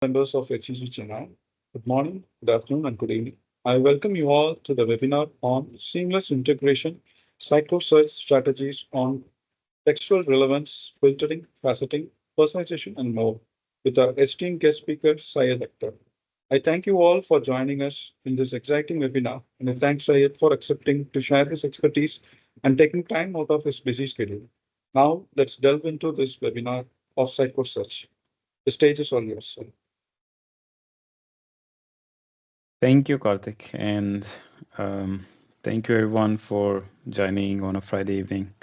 members of SUGChennai. Good morning, good afternoon, and good evening. I welcome you all to the webinar on seamless integration, search strategies on textual relevance, filtering, faceting, personalization, and more with our esteemed guest speaker, Syed Akhtar. I thank you all for joining us in this exciting webinar, and I thank Syed for accepting to share his expertise and taking time out of his busy schedule. Now, let's delve into this webinar of Sitecore Search. The stage is all yours, sir. Thank you, Karthik, and thank you everyone for joining on a Friday evening.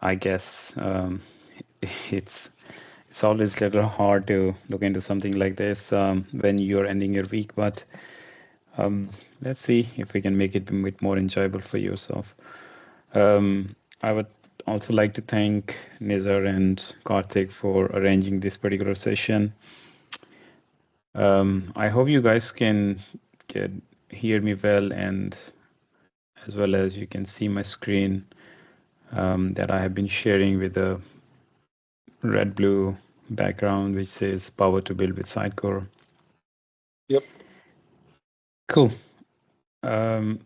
I guess it's it's always a little hard to look into something like this when you're ending your week, but let's see if we can make it a bit more enjoyable for yourself. I would also like to thank Nizar and Karthik for arranging this particular session. I hope you guys can hear me well, and as well as you can see my screen that I have been sharing with a red blue background which says Power to Build with Sitecore. Yep. Cool. Um,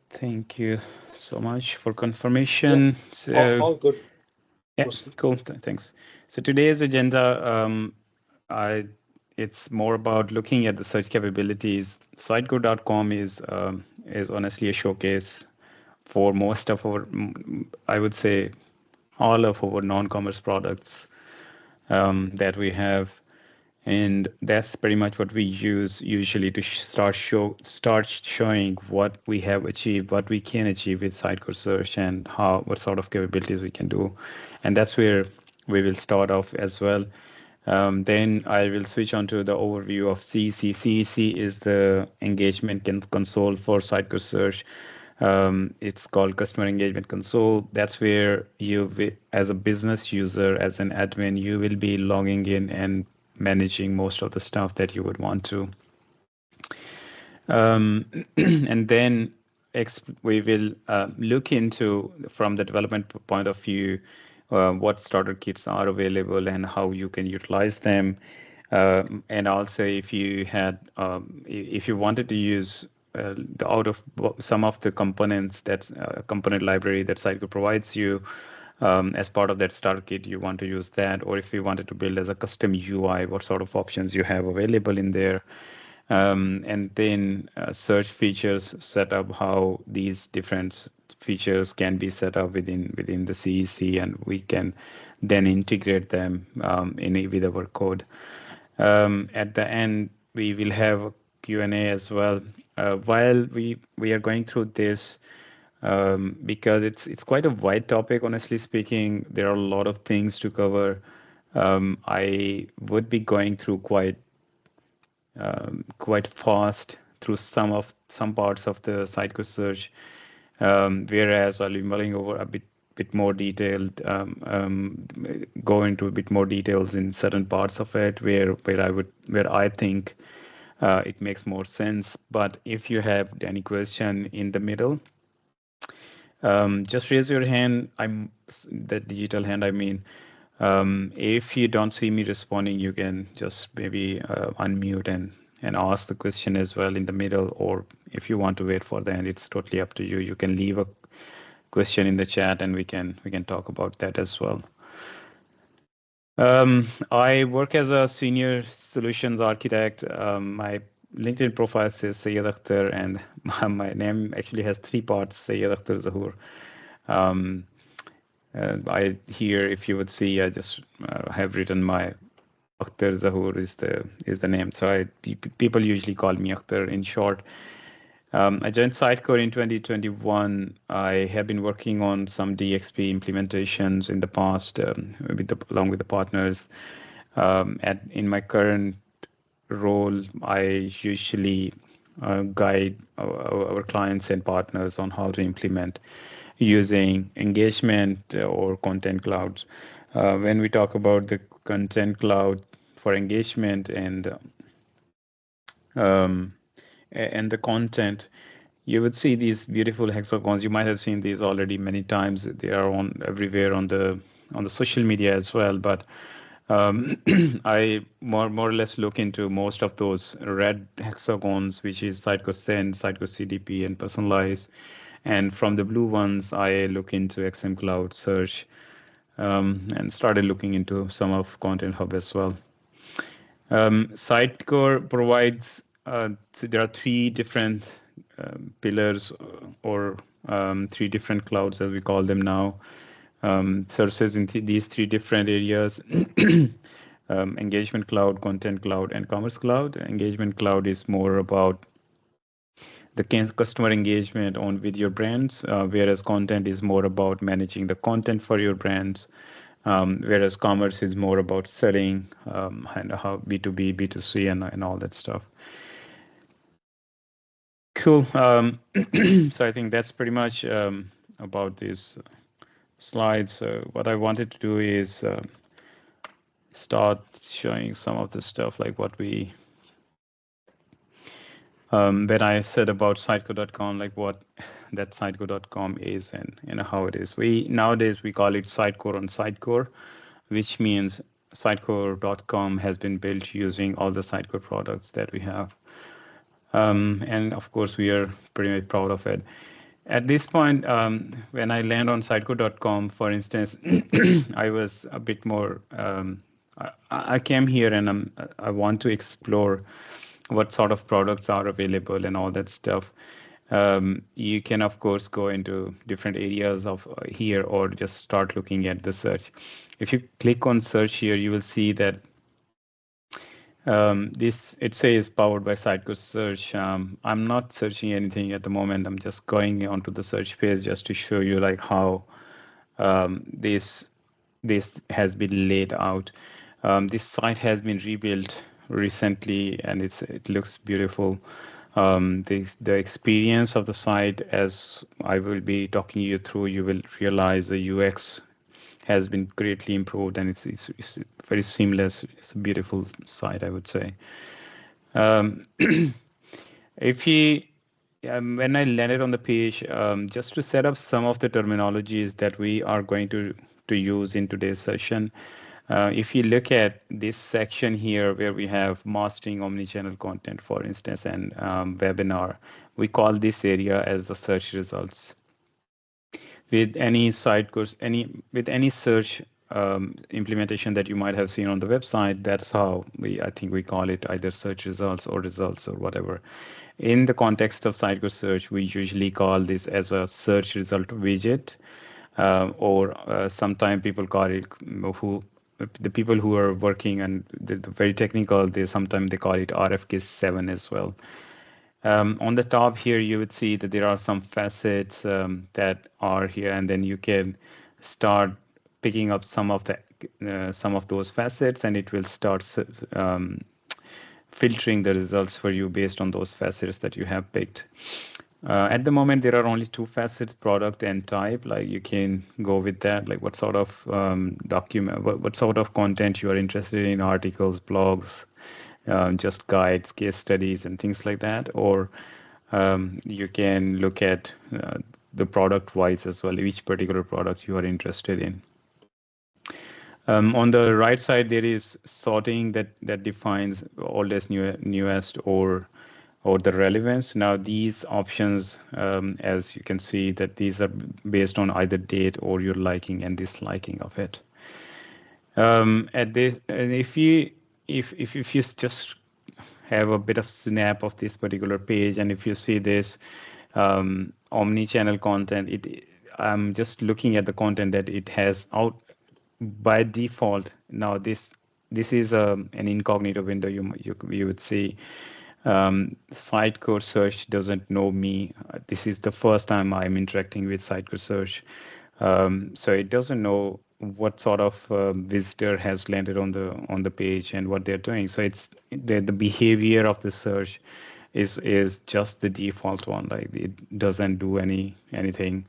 Thank you so much for Yep. confirmation. All, So, all good. yeah, Proceed. cool. Thanks. So today's agenda, I it's more about looking at the search capabilities. Sitecore.com is honestly a showcase for most of our, I would say, all of our non-commerce products that we have, and that's pretty much what we use usually to start showing what we have achieved, what we can achieve with Sitecore Search, and how what sort of capabilities we can do, and that's where we will start off as well. Then I will switch on to the overview of CEC. CEC is the engagement console for Sitecore Search. It's called Customer Engagement Console. That's where as a business user, as an admin, you will be logging in and managing most of the stuff that you would want to. And then we will look into, from the development point of view, what starter kits are available and how you can utilize them. And also, if you wanted to use the out of some of the components, that's a component library that Sitecore provides you, as part of that starter kit, you want to use that, or if you wanted to build as a custom UI, what sort of options you have available in there. And then search features set up, how these different features can be set up within the CEC, and we can then integrate them with our code. At the end, we will have a Q&A as well. While we are going through this, because it's quite a wide topic, honestly speaking, there are a lot of things to cover. I would be going through quite fast through some parts of the Sitecore search, whereas I'll be mulling over a bit more detailed, go into a bit more details in certain parts of it where I think it makes more sense. But if you have any question in the middle, just raise your hand. I'm the digital hand, I mean. If you don't see me responding, you can just maybe unmute and ask the question as well in the middle, or if you want to wait for the end, it's totally up to you. You can leave a question in the chat, and we can talk about that as well. I work as a senior solutions architect. My LinkedIn profile says Syed Akhtar, and my name actually has three parts: Syed Akhtar Zahoor. Um, I here, if you would see, I just have written my Akhtar Zahoor is the name. So people usually call me Akhtar in short. I joined Sitecore in 2021. I have been working on some DXP implementations in the past, along with the partners. In my current role, I usually guide our clients and partners on how to implement using engagement or content clouds. When we talk about the content cloud for engagement and the content, you would see these beautiful hexagons. You might have seen these already many times. They are on everywhere on the social media as well. But I more or less look into most of those red hexagons, which is Sitecore Send, Sitecore CDP, and Personalize. And from the blue ones, I look into XM Cloud Search, and started looking into some of Content Hub as well. Sitecore provides, there are three different pillars, or three different clouds as we call them now. Services in these three different areas: engagement cloud, content cloud, and commerce cloud. Engagement cloud is more about the customer engagement on with your brands, whereas content is more about managing the content for your brands, whereas commerce is more about selling, and how B2B, B2C, and all that stuff. Cool. So I think that's pretty much about these slides. What I wanted to do is start showing some of the stuff, like what we when I said about Sitecore.com, like what that Sitecore.com is, and how it is. We nowadays we call it Sitecore on Sitecore, which means Sitecore.com has been built using all the Sitecore products that we have. And of course, we are pretty much proud of it. At this point, when I land on Sitecore.com, for instance, I was a bit more. I came here and I want to explore what sort of products are available and all that stuff. You can, of course, go into different areas of here, or just start looking at the search. If you click on search here, you will see that this, it says powered by Sitecore Search. I'm not searching anything at the moment. I'm just going onto the search page just to show you like how this has been laid out. This site has been rebuilt recently, and it looks beautiful. The experience of the site, as I will be talking you through, you will realize the UX has been greatly improved, and it's very seamless. It's a beautiful site, I would say. Um, if you When I landed on the page, just to set up some of the terminologies that we are going to use in today's session, if you look at this section here where we have mastering omnichannel content, for instance, and webinar, we call this area as the search results. With any site course, with any search implementation that you might have seen on the website, that's how I think we call it either search results or whatever. In the context of Sitecore search, we usually call this as a search result widget, or sometimes people call it, the people who are working and the very technical, sometimes they call it RFK7 as well. On the top here, you would see that there are some facets that are here, and then you can start picking up some of those facets, and it will start filtering the results for you based on those facets that you have picked. At the moment, there are only two facets: product and type. Like, you can go with that, like what sort of document, what sort of content you are interested in, articles, blogs, just guides, case studies, and things like that. Or you can look at the product wise as well, each particular product you are interested in. On the right side, there is sorting that defines oldest, newest, or the relevance. Now, these options, as you can see, that these are based on either date or your liking and disliking of it. At this, and if you just have a bit of snap of this particular page, and if you see this omni-channel content, I'm just looking at the content that it has out by default. Now this is an incognito window. You would see Sitecore search doesn't know me. This is the first time I'm interacting with Sitecore search, so it doesn't know what sort of visitor has landed on the page and what they're doing. So it's the behavior of the search is just the default one. Like, it doesn't do anything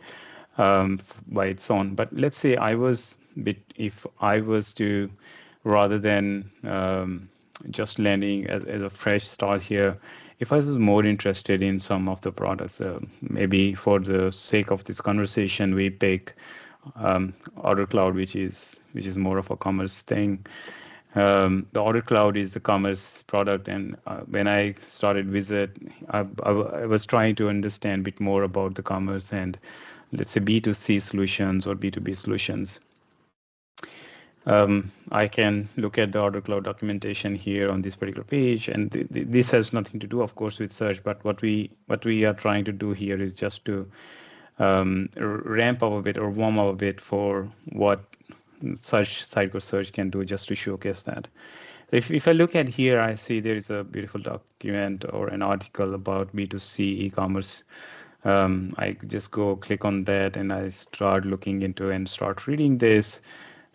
by its own. But let's say if I was to, rather than just landing as a fresh start here, if I was more interested in some of the products, maybe for the sake of this conversation, we pick Order Cloud, which is more of a commerce thing. The Order Cloud is the commerce product, and when I started visit, I was trying to understand a bit more about the commerce and, let's say, B2C solutions or B2B solutions. I can look at the Order Cloud documentation here on this particular page, and this has nothing to do, of course, with search. But what we are trying to do here is just to ramp up a bit or warm up a bit for what such Sitecore search can do, just to showcase that. So if I look at here, I see there is a beautiful document or an article about B2C e-commerce. I just go click on that and I start looking into and start reading this,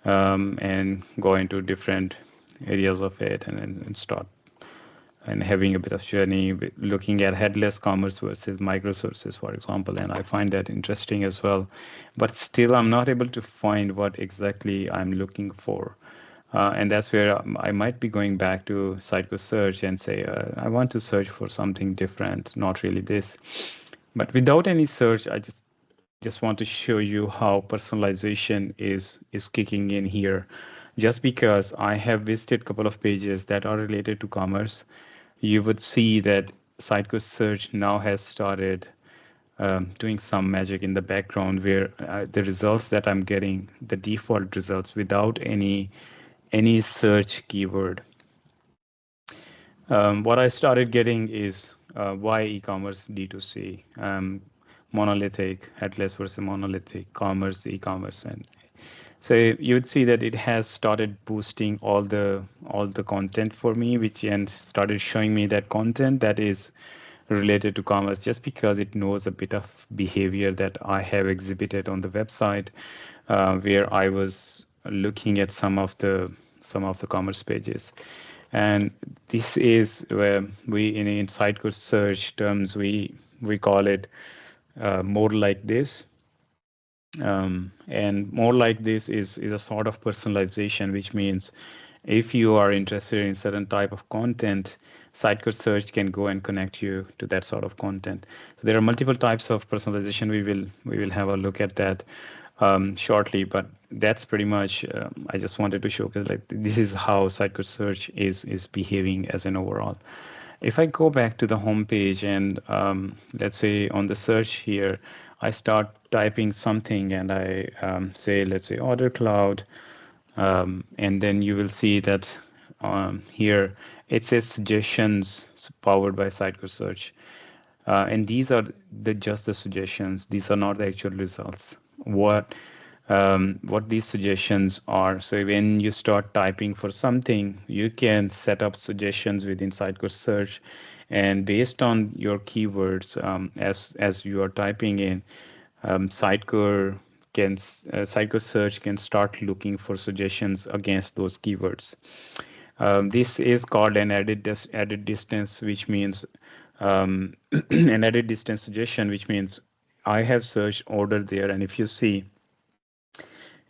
and go into different areas of it, and start and having a bit of journey looking at headless commerce versus microservices, for example. And I find that interesting as well. But still, I'm not able to find what exactly I'm looking for. And that's where I might be going back to Sitecore search and say, I want to search for something different, not really this. But without any search, I just want to show you how personalization is kicking in here. Just because I have visited a couple of pages that are related to commerce, you would see that Sitecore search now has started doing some magic in the background, where the results that I'm getting, the default results without any search keyword. What I started getting is why e-commerce D2C, monolithic, headless versus monolithic, commerce, e-commerce, and so you would see that it has started boosting all the content for me, which and started showing me that content that is related to commerce, just because it knows a bit of behavior that I have exhibited on the website, where I was looking at some of the commerce pages. And this is where we in Sitecore search terms we call it more like this. And more like this is a sort of personalization, which means if you are interested in certain type of content, Sitecore search can go and connect you to that sort of content. So there are multiple types of personalization. We will have a look at that shortly, but that's pretty much. I just wanted to showcase like this is how Sitecore search is behaving as an overall. If I go back to the home page and let's say on the search here, I start typing something and I say, let's say Order Cloud, and then you will see that here it says suggestions powered by Sitecore search. And these are just the suggestions. These are not the actual results. What these suggestions are. So when you start typing for something, you can set up suggestions within Sitecore search, and based on your keywords, as you are typing in, Sitecore search can start looking for suggestions against those keywords. This is called an added distance, which means an added distance suggestion, which means I have searched order there, and if you see,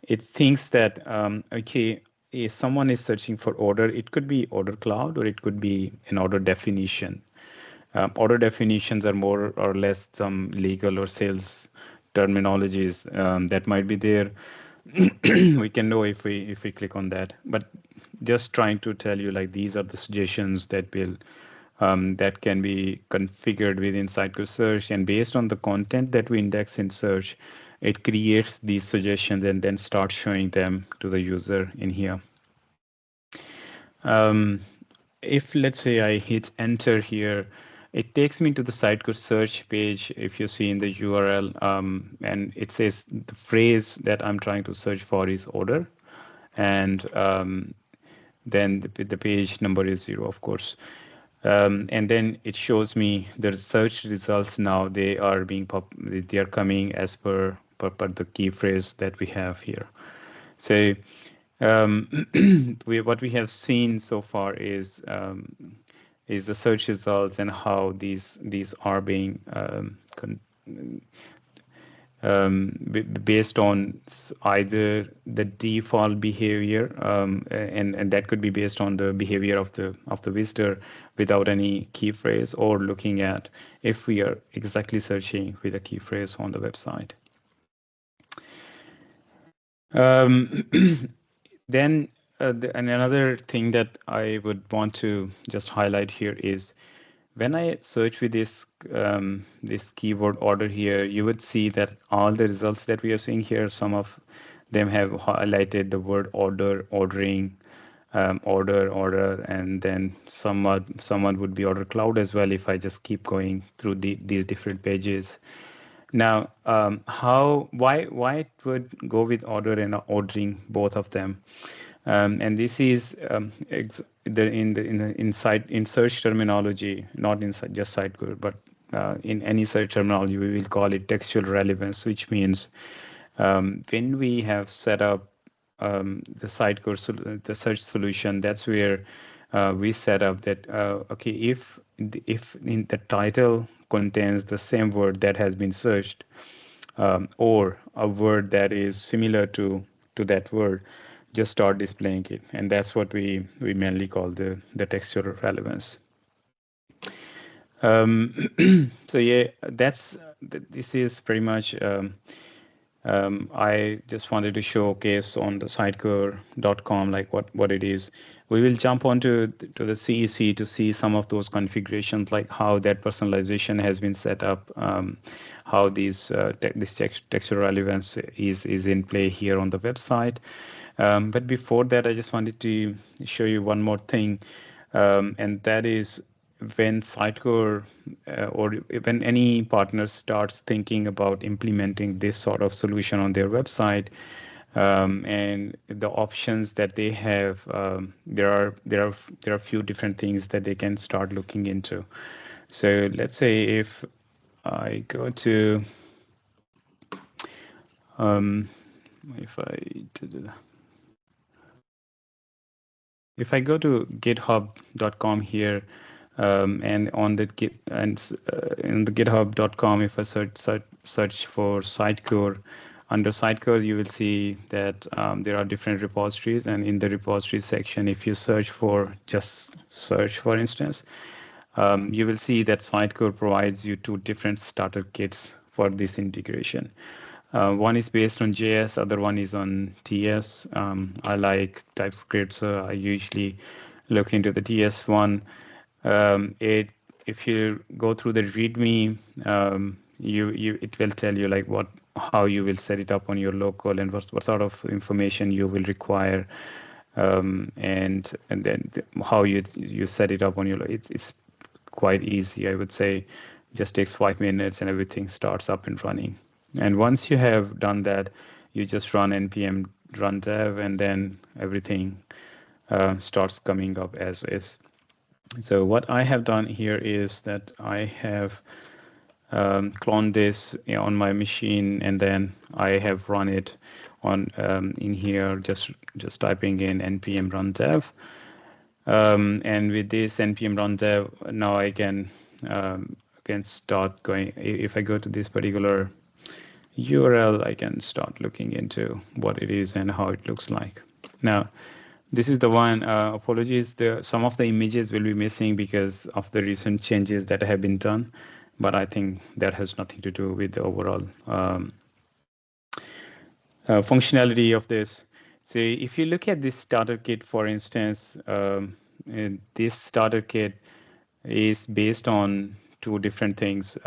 it thinks that okay, if someone is searching for order, it could be order cloud or it could be an order definition. Order definitions are more or less some legal or sales terminologies that might be there. We can know if we click on that, but just trying to tell you like these are the suggestions that can be configured within Sitecore search, and based on the content that we index in search, it creates these suggestions and then starts showing them to the user in here. If let's say I hit enter here, it takes me to the Sitecore search page. If you see in the URL, and it says the phrase that I'm trying to search for is order, and then the page number is 0, of course. And then it shows me the search results now. They are they are coming as per the key phrase that we have here. So what we have seen so far is the search results and how these are being based on either the default behavior, and that could be based on the behavior of the visitor without any key phrase, or looking at if we are exactly searching with a key phrase on the website. Um, then and another thing that I would want to just highlight here is when I search with this keyword order here, you would see that all the results that we are seeing here, some of them have highlighted the word order, ordering, order, and then someone would be order cloud as well if I just keep going through these different pages. Now, why it would go with order and ordering, both of them? And this is in search terminology, not in just Sitecore, but in any search terminology, we will call it textual relevance, which means when we have set up the the search solution, that's where we set up that okay, if in the title contains the same word that has been searched, or a word that is similar to that word, just start displaying it, and that's what we mainly call the textual relevance. So yeah, this is pretty much. I just wanted to showcase on the Sitecore.com like what it is. We will jump onto to the CEC to see some of those configurations, like how that personalization has been set up, how this textual relevance is in play here on the website. But before that, I just wanted to show you one more thing, and that is when Sitecore or when any partner starts thinking about implementing this sort of solution on their website, and the options that they have, there are a few different things that they can start looking into. So let's say if I go to if I if I go to github.com here, and on the git and in the github.com, if I search for Sitecore, under Sitecore you will see that there are different repositories, and in the repositories section, if you search for just search, for instance, you will see that Sitecore provides you two different starter kits for this integration. One is based on JS, other one is on TS. I like TypeScript, so I usually look into the TS one. It If you go through the README, it will tell you like how you will set it up on your local, and what sort of information you will require, and then how you set it up on your. It's quite easy, I would say. Just takes 5 minutes and everything starts up and running. And once you have done that, you just run npm run dev, and then everything starts coming up as is. So what I have done here is that I have cloned this on my machine, and then I have run it on in here, just typing in npm run dev. And with this npm run dev, now I can start going. If I go to this particular URL, I can start looking into what it is and how it looks like. Now, this is the one. Apologies, some of the images will be missing because of the recent changes that have been done, but I think that has nothing to do with the overall functionality of this. So if you look at this starter kit, for instance, this starter kit is based on two different things.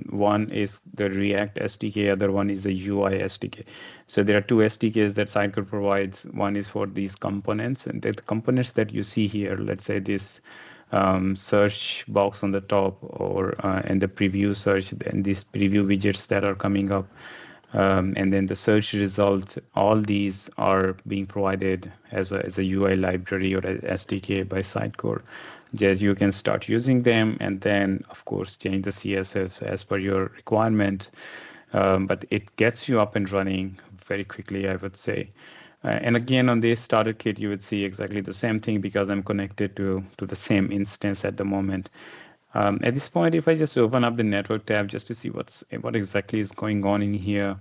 One is the React SDK, other one is the UI SDK. So there are two SDKs that Sitecore provides. One is for these components, and the components that you see here, let's say this search box on the top, or and the preview search, and these preview widgets that are coming up, and then the search results, all these are being provided as a UI library or a SDK by Sitecore. Just you can start using them, and then of course change the CSS as per your requirement. But it gets you up and running very quickly, I would say. And again, on this starter kit, you would see exactly the same thing because I'm connected to the same instance at the moment. At this point, if I just open up the network tab just to see what exactly is going on in here,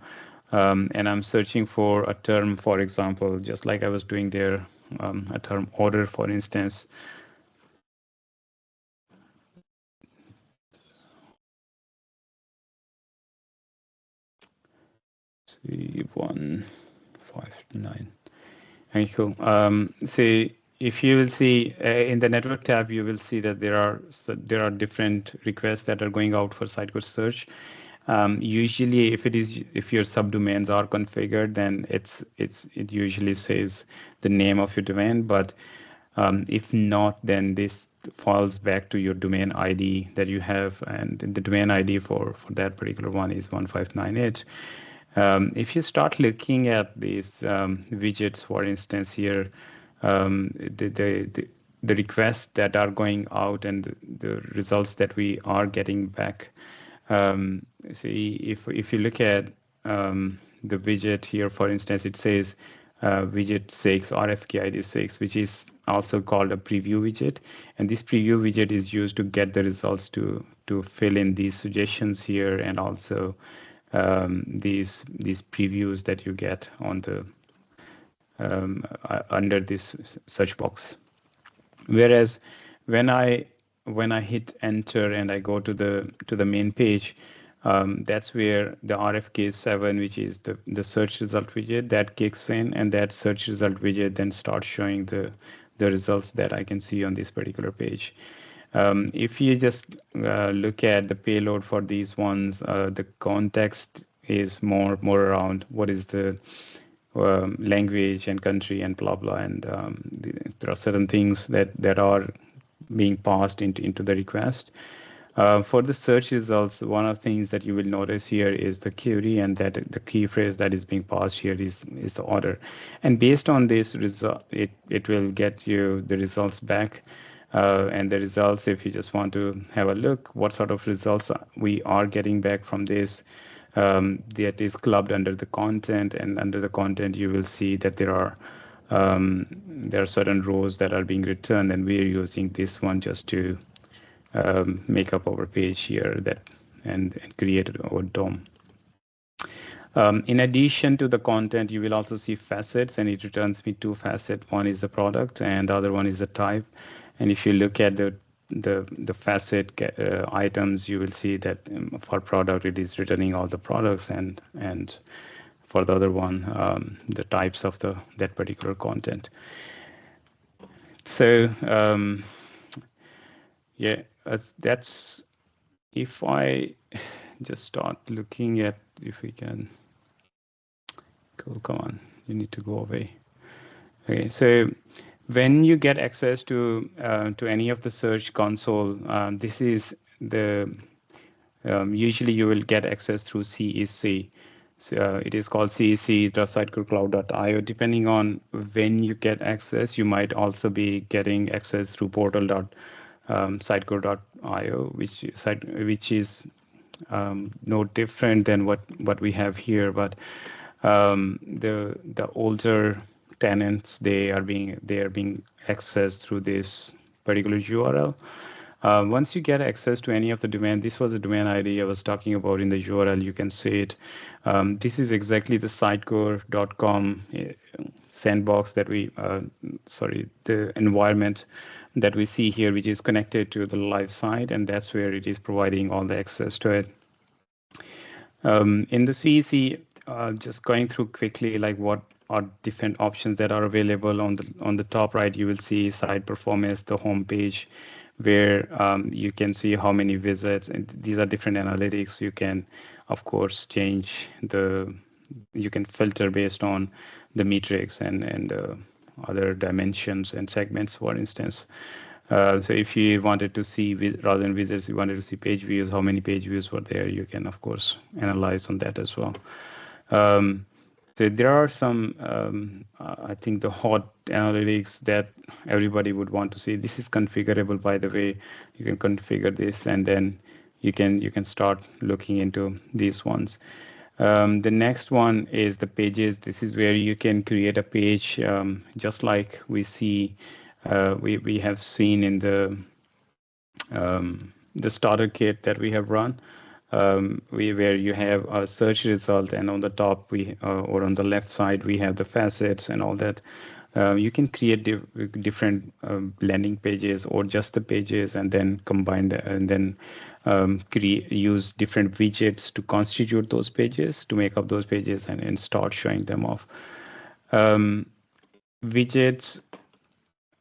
and I'm searching for a term, for example, just like I was doing there, a term order, for instance. See 159. Okay, cool. So if you will see in the network tab, you will see that there are different requests that are going out for Sitecore search. Usually, if your subdomains are configured, then it usually says the name of your domain. But if not, then this falls back to your domain ID that you have, and the domain ID for that particular one is 1598. If you start looking at these widgets, for instance, here, the requests that are going out and the results that we are getting back. See, if you look at the widget here, for instance, it says widget 6, RFK ID 6, which is also called a preview widget. And this preview widget is used to get the results to fill in these suggestions here, and also these previews that you get on the under this search box. Whereas when I hit enter and I go to the main page, that's where the RFK7, which is the search result widget, that kicks in, and that search result widget then starts showing the results that I can see on this particular page. If you just look at the payload for these ones, the context is more around what is the language and country and blah blah, and there are certain things that are being passed into the request. For the search results, one of the things that you will notice here is the query, and that the key phrase that is being passed here is the order. And based on this result, it will get you the results back. And the results, if you just want to have a look, what sort of results we are getting back from this, that is clubbed under the content, and under the content you will see that there are certain rows that are being returned, and we are using this one just to make up our page here and create our DOM. In addition to the content, you will also see facets, and it returns me two facets. One is the product, and the other one is the type. And if you look at the facet items, you will see that for product it is returning all the products, and for the other one, the types of that particular content. So yeah, that's, if I just start looking at, if we can go, come on, you need to go away. Okay, so when you get access to any of the search console, this is the usually you will get access through CEC. So, it is called cec.sitecorecloud.io. Depending on when you get access, you might also be getting access through portal.sitecore.io, which is no different than what we have here, but the older tenants, they are being accessed through this particular URL. Once you get access to any of the domain, this was the domain ID I was talking about in the URL. You can see it. This is exactly the sitecore.com sandbox that the environment that we see here, which is connected to the live site, and that's where it is providing all the access to it. In the CEC, just going through quickly, like what are different options that are available on the top right, you will see site performance, the home page, where you can see how many visits, and these are different analytics. You can, of course, you can filter based on the metrics and other dimensions and segments, for instance. So if you wanted to see, rather than visits, you wanted to see page views, how many page views were there, you can, of course, analyze on that as well. So there are some, I think, the hot analytics that everybody would want to see. This is configurable, by the way. You can configure this, and then you can start looking into these ones. The next one is the pages. This is where you can create a page, just like we have seen in the the starter kit that we have run, where you have a search result, and on the top or on the left side we have the facets and all that. You can create different landing pages or just the pages, and then combine the, and then use different widgets to constitute those pages, to make up those pages, and start showing them off. Widgets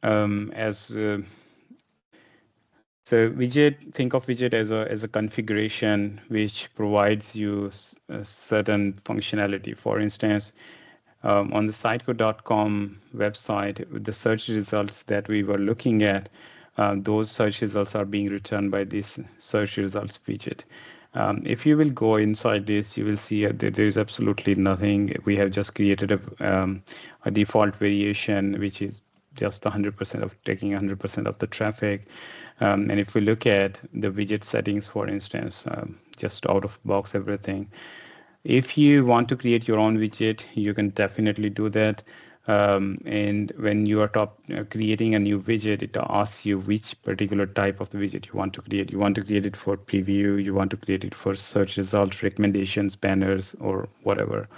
as so widget, think of widget as a configuration which provides you a certain functionality. For instance, on the Sitecore.com website, with the search results that we were looking at, those search results are being returned by this search results widget. If you will go inside this, you will see that there is absolutely nothing. We have just created a default variation, which is just 100% of taking 100% of the traffic. And if we look at the widget settings, for instance, just out of box everything. If you want to create your own widget, you can definitely do that. And when you are creating a new widget, it asks you which particular type of the widget you want to create. You want to create it for preview, you want to create it for search results, recommendations, banners, or whatever.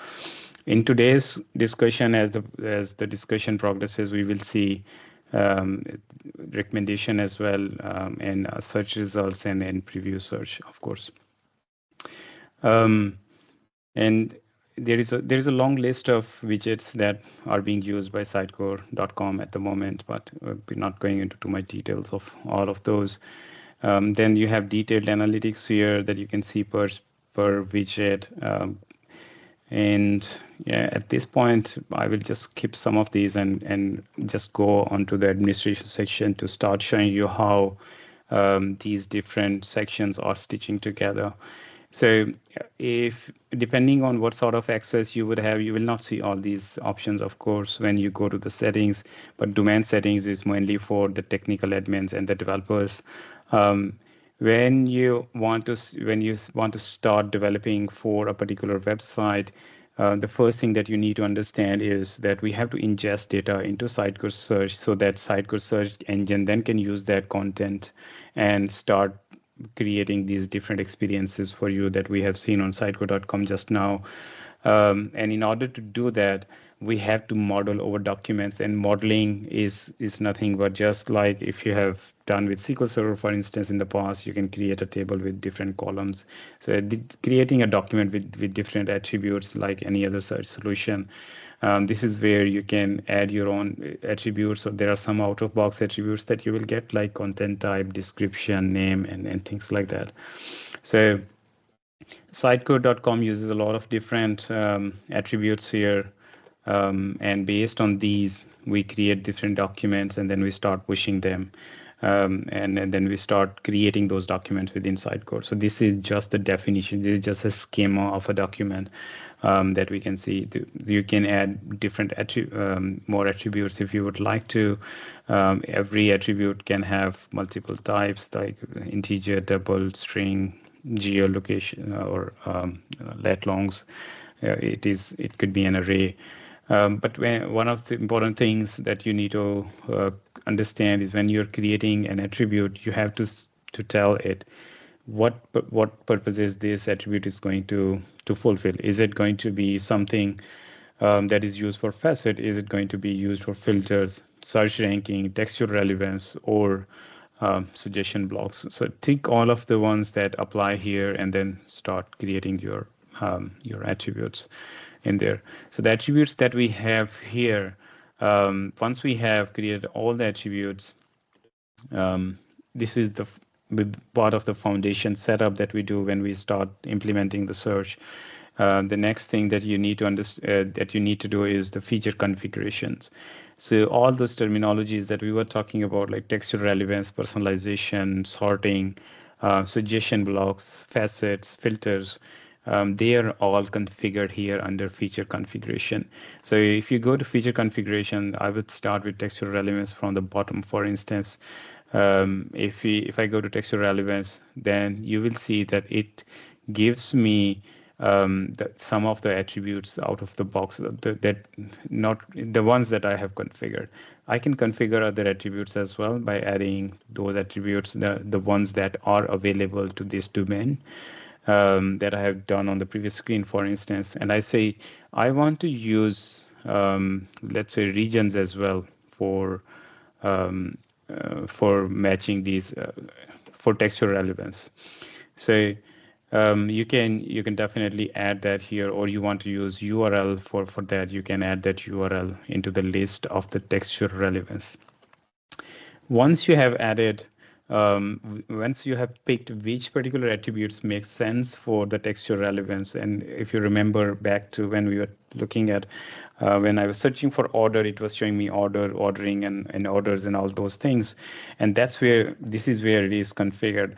In today's discussion, as the discussion progresses, we will see um, recommendation as well, and search results, and preview search, of course. Um, and there is a long list of widgets that are being used by Sitecore.com at the moment, but we're not going into too much details of all of those. Then you have detailed analytics here that you can see per widget. And yeah, at this point, I will just skip some of these and just go onto the administration section to start showing you how these different sections are stitching together. So if depending on what sort of access you would have, you will not see all these options, of course, when you go to the settings, but domain settings is mainly for the technical admins and the developers. Um, when you want to start developing for a particular website, the first thing that you need to understand is that we have to ingest data into Sitecore Search, so that Sitecore Search engine then can use that content and start creating these different experiences for you that we have seen on Sitecore.com just now. And in order to do that, we have to model over documents, and modeling is nothing but just like if you have done with SQL Server, for instance, in the past, you can create a table with different columns. So creating a document with different attributes like any other search solution. This is where you can add your own attributes. So there are some out-of-box attributes that you will get, like content type, description, name, and things like that. So Sitecore.com uses a lot of different attributes here. And based on these, we create different documents, and then we start pushing them. And then we start creating those documents within Sitecore. So this is just the definition. This is just a schema of a document that we can see. You can add different more attributes if you would like to. Every attribute can have multiple types, like integer, double, string, geolocation, or lat longs. It could be an array. But one of the important things that you need to understand is when you're creating an attribute, you have to tell it what purposes this attribute is going to fulfill. Is it going to be something that is used for facet? Is it going to be used for filters, search ranking, textual relevance, or suggestion blocks? So tick all of the ones that apply here, and then start creating your attributes in there. So the attributes that we have here, once we have created all the attributes, this is the part of the foundation setup that we do when we start implementing the search. The next thing that you need to that you need to do is the feature configurations. So all those terminologies that we were talking about, like textual relevance, personalization, sorting, suggestion blocks, facets, filters, they are all configured here under feature configuration. So if you go to feature configuration, I would start with textual relevance from the bottom. For instance, if I go to textual relevance, then you will see that it gives me some of the attributes out of the box that not the ones that I have configured. I can configure other attributes as well by adding those attributes, the ones that are available to this domain that I have done on the previous screen, for instance. And I say, I want to use, let's say, regions as well um, for matching these for textual relevance. So you can definitely add that here, or you want to use URL for that, you can add that URL into the list of the textual relevance. Once you have added, once you have picked which particular attributes make sense for the textual relevance, and if you remember back to when we were looking at, when I was searching for order, it was showing me order, ordering, and orders and all those things. And that's where, this is where it is configured,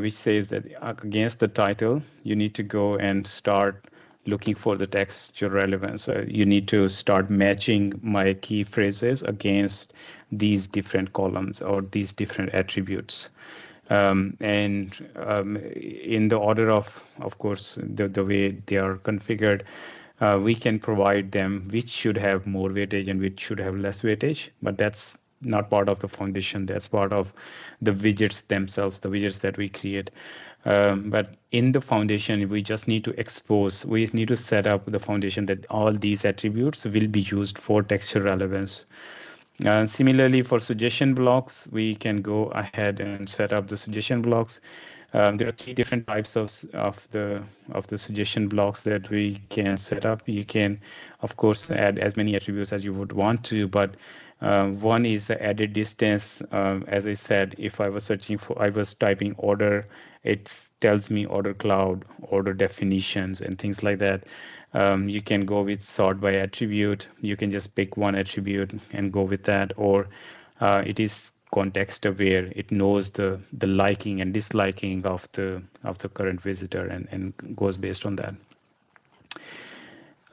which says that against the title, you need to go and start looking for the textual relevance. You need to start matching my key phrases against these different columns or these different attributes. And in the order of course, the way they are configured, we can provide them which should have more weightage and which should have less weightage, but that's not part of the foundation. That's part of the widgets themselves, the widgets that we create. But in the foundation, we just need to expose, we need to set up the foundation that all these attributes will be used for textual relevance. Similarly, for suggestion blocks, we can go ahead and set up the suggestion blocks. There are three different types of the suggestion blocks that we can set up. You can, of course, add as many attributes as you would want to, but one is the added distance. As I said, if I was searching for, I was typing order, it tells me order cloud, order definitions, and things like that. You can go with sort by attribute. You can just pick one attribute and go with that, or it is context aware. It knows the liking and disliking of the current visitor, and goes based on that.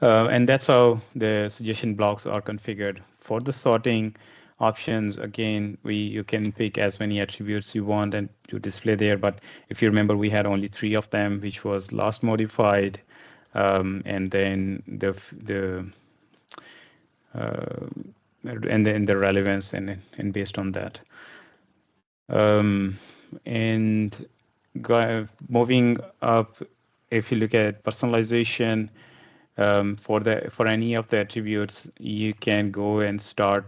And that's how the suggestion blocks are configured. For the sorting options, again, you can pick as many attributes you want and to display there. But if you remember, we had only 3 of them, which was last modified, and then uh, and then the relevance, and based on that. Um, and moving up, if you look at personalization, for any of the attributes, you can go and start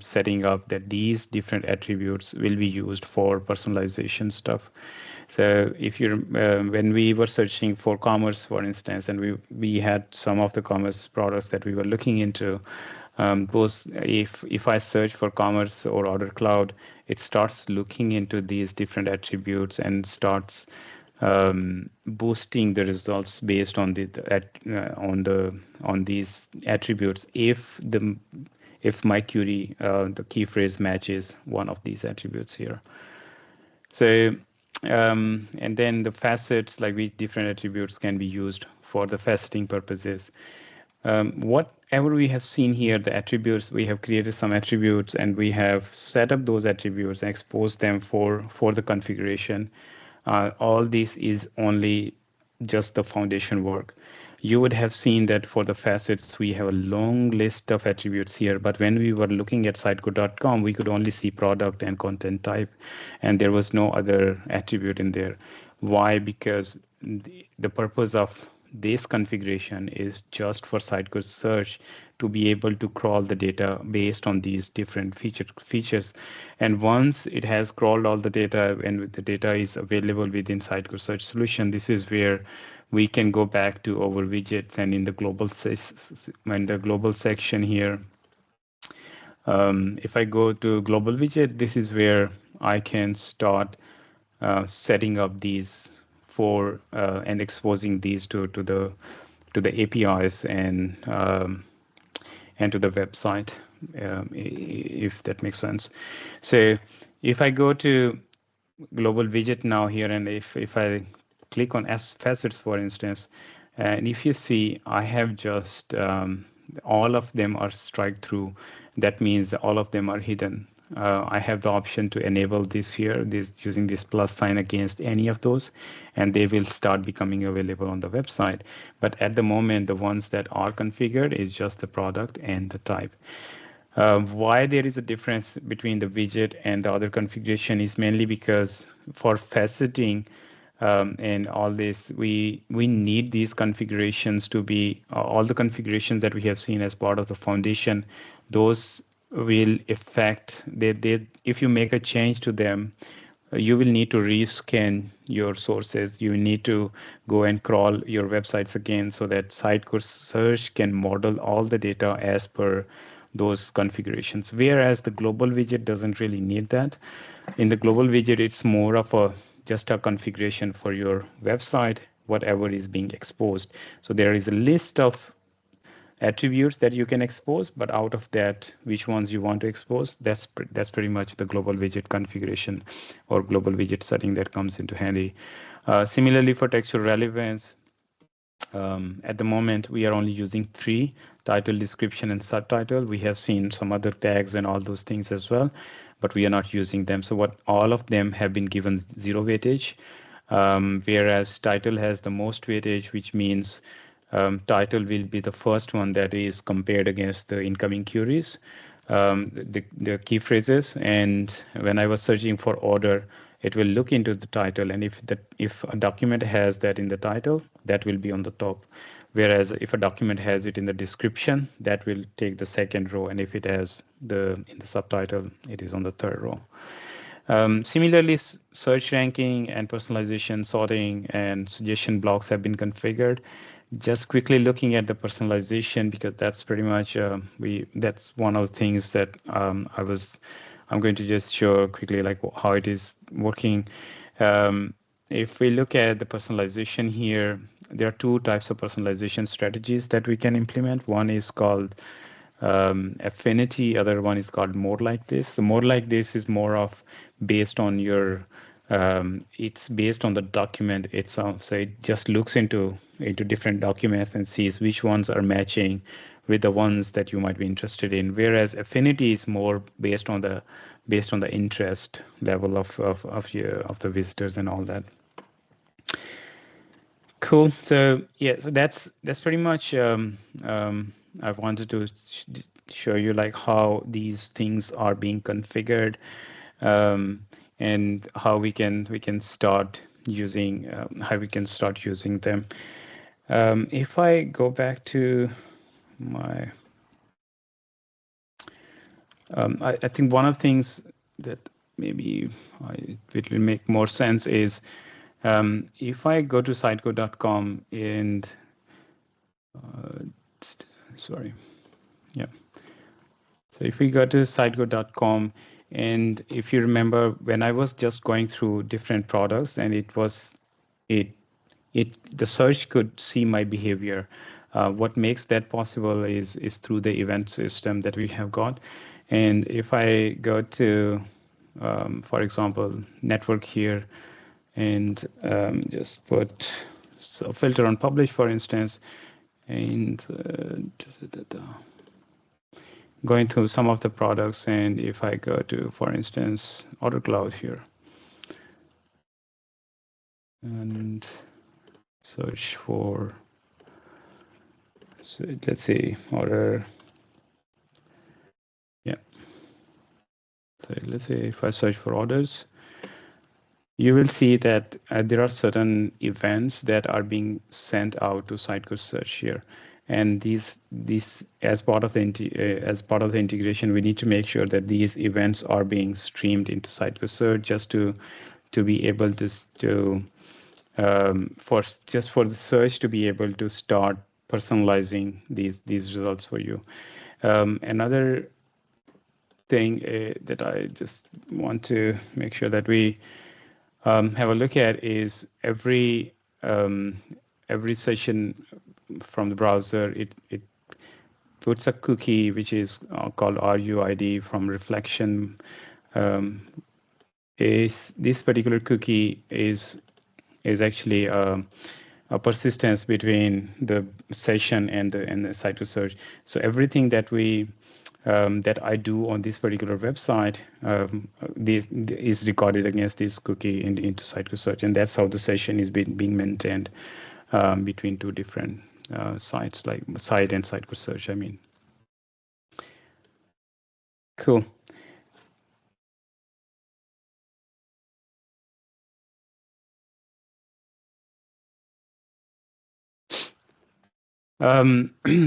setting up that these different attributes will be used for personalization stuff. So if you're when we were searching for commerce, for instance, and we had some of the commerce products that we were looking into, those, if I search for commerce or order cloud, it starts looking into these different attributes and starts boosting the results based on on these attributes if my query, the key phrase matches one of these attributes here. So and then the facets, like which different attributes can be used for the faceting purposes. Whatever we have seen here, the attributes, we have created some attributes and we have set up those attributes and exposed them for the configuration. All this is only just the foundation work. You would have seen that for the facets, we have a long list of attributes here, but when we were looking at Sitecore.com, we could only see product and content type, and there was no other attribute in there. Why? Because the purpose of this configuration is just for Sitecore search to be able to crawl the data based on these different features. And once it has crawled all the data and the data is available within Sitecore search solution, this is where we can go back to our widgets, and in the global section here, if I go to global widget, this is where I can start setting up these for and exposing these to the APIs and to the website, if that makes sense. So if I go to global widget now here, and if I click on facets, for instance, and if you see, I have just all of them are strike through. That means all of them are hidden. I have the option to enable this here, this using this plus sign against any of those, and they will start becoming available on the website. But at the moment, the ones that are configured is just the product and the type. Why there is a difference between the widget and the other configuration is mainly because for faceting and all this, we need these configurations to be all the configurations that we have seen as part of the foundation. Those will affect they if you make a change to them, you will need to rescan your sources. You need to go and crawl your websites again so that Sitecore search can model all the data as per those configurations. Whereas the global widget doesn't really need that. In the global widget, it's more of a just a configuration for your website, whatever is being exposed. So there is a list of attributes that you can expose, but out of that, which ones you want to expose, that's pretty much the global widget configuration or global widget setting that comes into handy. Similarly, for textual relevance, at the moment, we are only using three: title, description, and subtitle. We have seen some other tags and all those things as well, but we are not using them. So what all of them have been given zero weightage, whereas title has the most weightage, which means title will be the first one that is compared against the incoming queries, the key phrases. And when I was searching for order, it will look into the title, and if a document has that in the title, that will be on the top. Whereas if a document has it in the description, that will take the second row, and if it has the in the subtitle, it is on the third row. Similarly, search ranking and personalization, sorting, and suggestion blocks have been configured. Just quickly looking at the personalization, because that's pretty much that's one of the things that I'm going to just show quickly like how it is working. If we look at the personalization here, there are two types of personalization strategies that we can implement. One is called affinity, other one is called more like this. The more like this is more of based on your it's based on the document itself. So it just looks into different documents and sees which ones are matching with the ones that you might be interested in. Whereas affinity is more based on the interest level of the visitors and all that. Cool. So yeah, so that's pretty much I wanted to show you like how these things are being configured, and how we can start using how we can start using them. If I go back to my, I think one of the things that maybe it will make more sense is if I go to sitecore.com and sorry, yeah. So if we go to sitecore.com, and if you remember when I was just going through different products and it the search could see my behavior. What makes that possible is through the event system that we have got. And if I go to, for example, network here, and just put so filter on publish, for instance, and going through some of the products, and if I go to, for instance, Order Cloud here, and search for, so let's say order, yeah. So let's say if I search for orders, you will see that there are certain events that are being sent out to Sitecore Search here, and these as part of the as part of the integration, we need to make sure that these events are being streamed into Sitecore Search just to be able to for just for the search to be able to start personalizing these results for you. Another thing that I just want to make sure that we have a look at is every session from the browser, it puts a cookie which is called RUID from reflection. Is this particular cookie is actually a persistence between the session and the site to search. So everything that we that I do on this particular website, this is recorded against this cookie into Sitecore search, and that's how the session is being maintained between two different sites, like Site and Sitecore search. I mean, cool.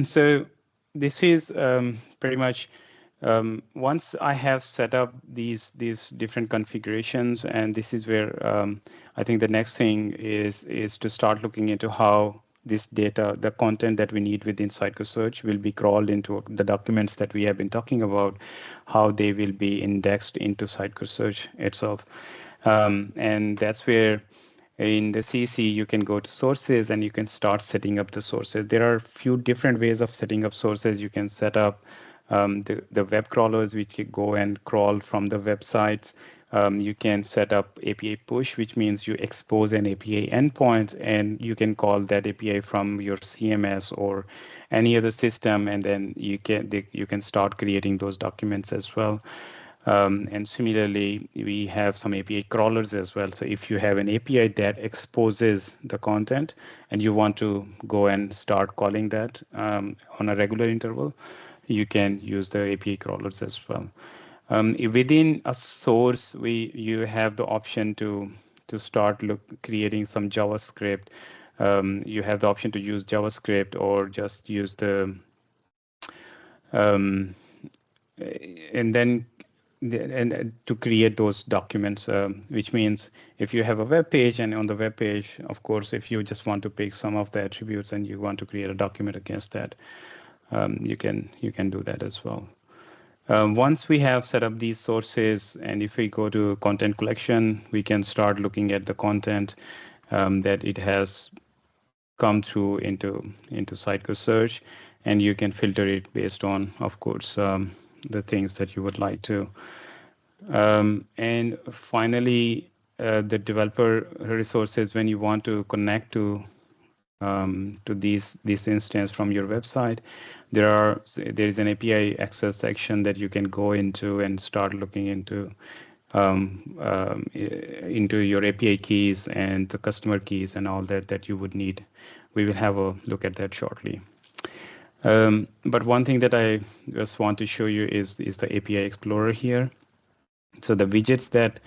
So this is pretty much once I have set up these different configurations, and this is where I think the next thing is to start looking into how this data, the content that we need within Sitecore Search, will be crawled into the documents that we have been talking about, how they will be indexed into Sitecore Search itself, and that's where in the CC, you can go to sources and you can start setting up the sources. There are a few different ways of setting up sources. You can set up the web crawlers, which can go and crawl from the websites. You can set up API push, which means you expose an API endpoint and you can call that API from your CMS or any other system, and then you can start creating those documents as well. And similarly, we have some API crawlers as well. So if you have an API that exposes the content and you want to go and start calling that on a regular interval, you can use the API crawlers as well. Within a source, you have the option to start creating some JavaScript. You have the option to use JavaScript or just use the um, and then to create those documents, which means if you have a web page, and on the web page, of course, if you just want to pick some of the attributes and you want to create a document against that, you can do that as well. Once we have set up these sources, and if we go to content collection, we can start looking at the content that it has come through into Sitecore search, and you can filter it based on, of course, the things that you would like to. And finally, the developer resources, when you want to connect to this instance from your website, there is an API access section that you can go into and start looking into your API keys and the customer keys and all that you would need. We will have a look at that shortly. But one thing that I just want to show you is the API Explorer here. So the widgets that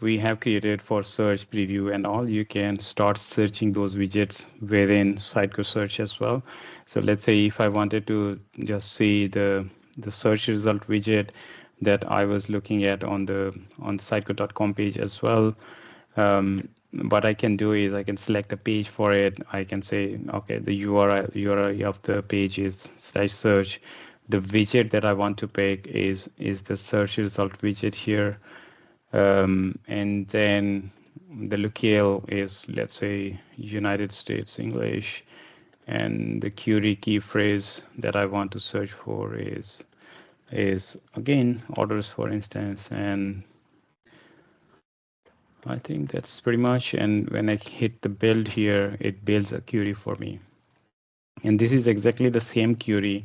we have created for search, preview, and all, you can start searching those widgets within Sitecore search as well. So let's say if I wanted to just see the search result widget that I was looking at on the Sitecore.com page as well. What I can do is I can select a page for it. I can say, okay, the URI of the page is /search. The widget that I want to pick is the search result widget here. And then the locale is, let's say, United States English. And the query key phrase that I want to search for is again orders, for instance. And I think that's pretty much. And when I hit the build here, it builds a query for me. And this is exactly the same query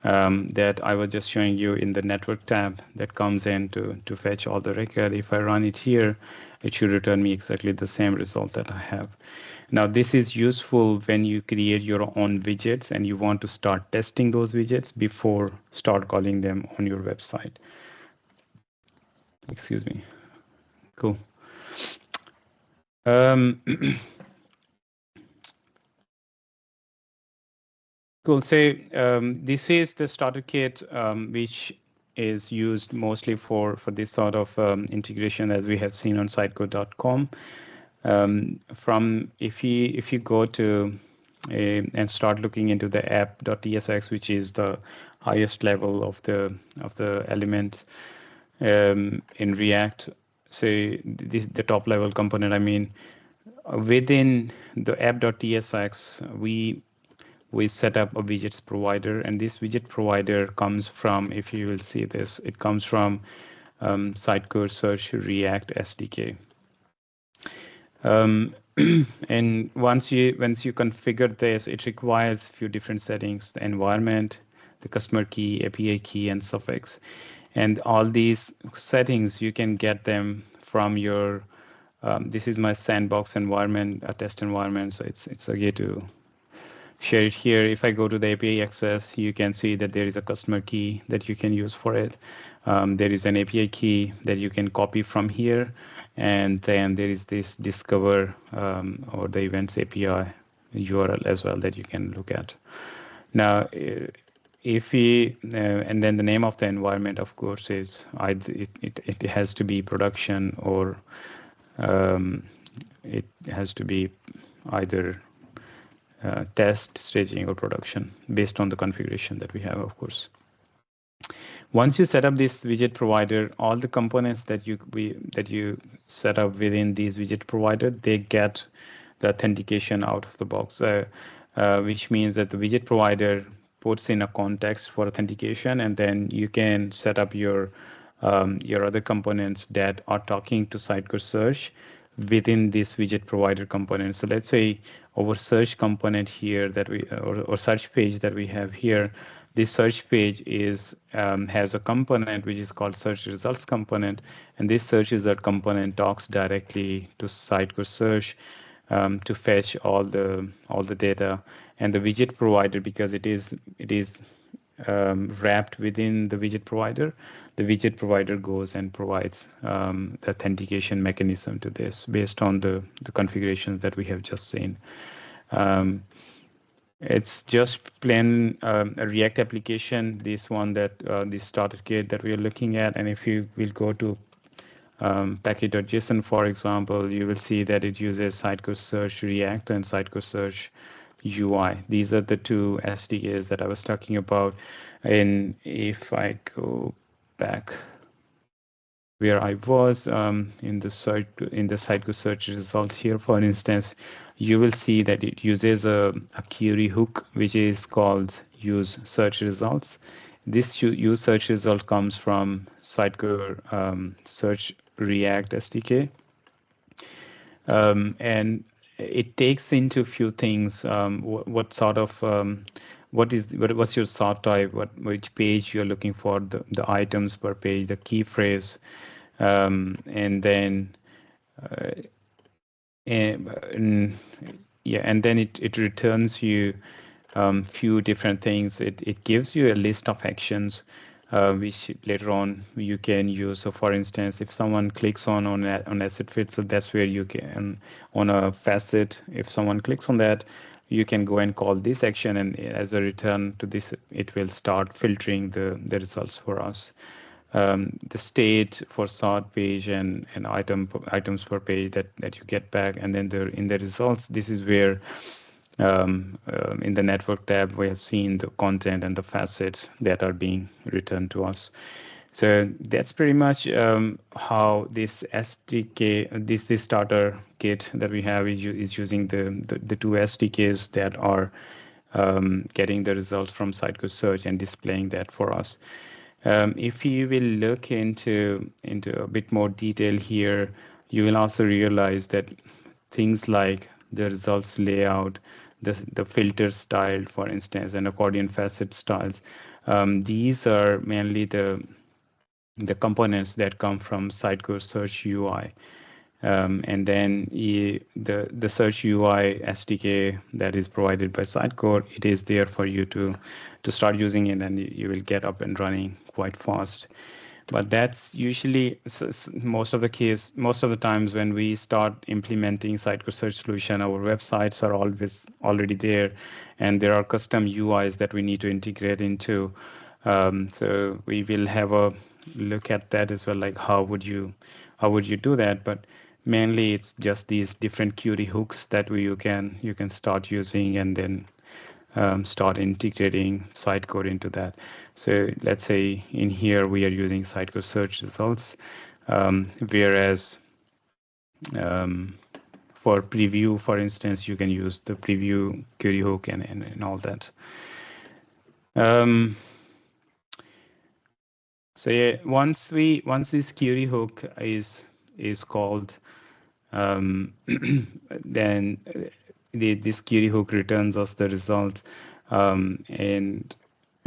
that I was just showing you in the network tab that comes in to fetch all the record. If I run it here, it should return me exactly the same result that I have. Now, this is useful when you create your own widgets and you want to start testing those widgets before start calling them on your website. Excuse me. Cool. Cool. So this is the starter kit, which is used mostly for this sort of integration, as we have seen on Sitecore.com. From if you go to and start looking into the app.tsx, which is the highest level of the element in React, say the top level component. I mean, within the app.tsx, we set up a widgets provider, and this widget provider comes from, if you will see this, it comes from Sitecore Search React SDK. And once you configure this, it requires a few different settings: the environment, the customer key, API key, and suffix. And all these settings, you can get them from your, this is my sandbox environment, a test environment. So it's okay to share it here. If I go to the API access, you can see that there is a customer key that you can use for it. There is an API key that you can copy from here. And then there is this discover or the events API URL as well that you can look at. Now, if we, and then the name of the environment, of course, is either it has to be production or it has to be either test, staging, or production based on the configuration that we have, of course. Once you set up this widget provider, all the components that you set up within these widget provider, they get the authentication out of the box, which means that the widget provider puts in a context for authentication, and then you can set up your other components that are talking to Sitecore Search within this widget provider component. So let's say our search component here that we or search page that we have here, this search page is has a component which is called search results component, and this search result component talks directly to Sitecore Search to fetch all the data. And the widget provider, because it is wrapped within the widget provider, the widget provider goes and provides the authentication mechanism to this based on the configurations that we have just seen. It's just plain a React application, this one that this starter kit that we are looking at. And if you will go to package.json, for example, you will see that it uses Sitecore Search React and Sitecore Search UI. These are the two SDKs that I was talking about. And if I go back where I was in the Sitecore Search result here, for instance, you will see that it uses a query hook, which is called use search results. This use search result comes from Sitecore Search React SDK. And it takes into a few things. What sort of what's your sort type? Which page you're looking for? The items per page, the key phrase, and then and yeah, and then it returns you few different things. It gives you a list of actions which later on you can use. So for instance, if someone clicks on asset fit, so that's where you can, on a facet, if someone clicks on that, you can go and call this action, and as a return to this, it will start filtering the results for us. The state for sort page and items per page that you get back, and then in the results, this is where in the network tab, we have seen the content and the facets that are being returned to us. So that's pretty much how this SDK, this starter kit that we have is using the two SDKs that are getting the results from Sitecore Search and displaying that for us. If you will look into a bit more detail here, you will also realize that things like the results layout, the filter style, for instance, and accordion facet styles, these are mainly the components that come from Sitecore Search UI. And then the Search UI SDK that is provided by Sitecore, it is there for you to start using it, and you will get up and running quite fast. But that's usually most of the times when we start implementing Sitecore Search solution, our websites are always already there, and there are custom UIs that we need to integrate into. So we will have a look at that as well, like how would you do that? But mainly it's just these different query hooks that you can start using, and then start integrating Sitecore into that. So let's say in here we are using Sitecore Search results, whereas for preview, for instance, you can use the preview query hook and all that. So yeah, once this query hook is called, then this query hook returns us the result, and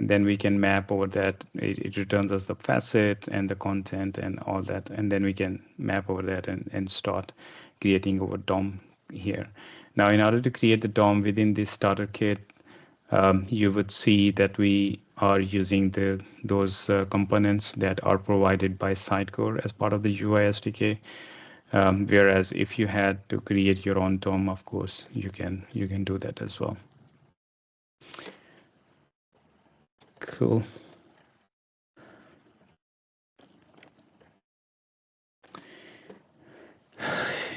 then we can map over that. It returns us the facet and the content and all that, and then we can map over that and start creating our DOM here. Now, in order to create the DOM within this starter kit, you would see that we are using those components that are provided by Sitecore as part of the UI SDK. Whereas if you had to create your own DOM, of course, you can do that as well. Cool.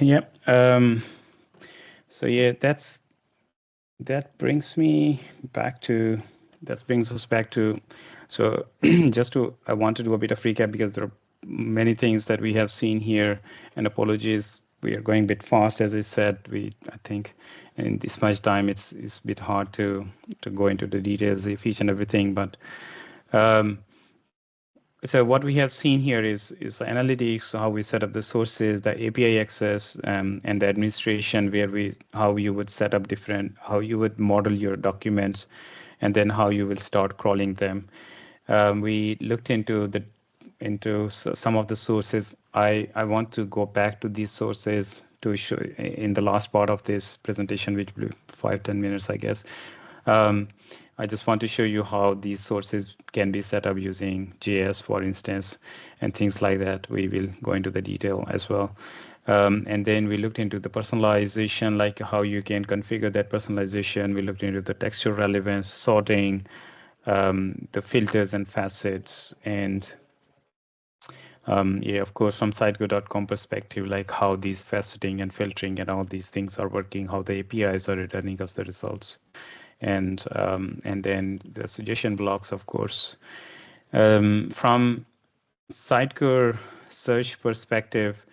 Yep. So yeah, that brings me back to that brings us back to so just to I want to do a bit of recap because there are many things that we have seen here, and apologies, we are going a bit fast. As I said, I think in this much time it's a bit hard to go into the details of each and everything, but um, so what we have seen here is analytics, how we set up the sources, the API access, and the administration, where how you would set up different, how you would model your documents, and then how you will start crawling them. We looked into some of the sources. I want to go back to these sources to show in the last part of this presentation, which will be 5-10 minutes, I guess. Um, I just want to show you how these sources can be set up using JS, for instance, and things like that. We will go into the detail as well. And then we looked into the personalization, like how you can configure that personalization. We looked into the textual relevance, sorting, the filters and facets, and yeah, of course, from Sitecore.com perspective, like how these faceting and filtering and all these things are working, how the APIs are returning us the results, and then the suggestion blocks, of course. From Sitecore search perspective,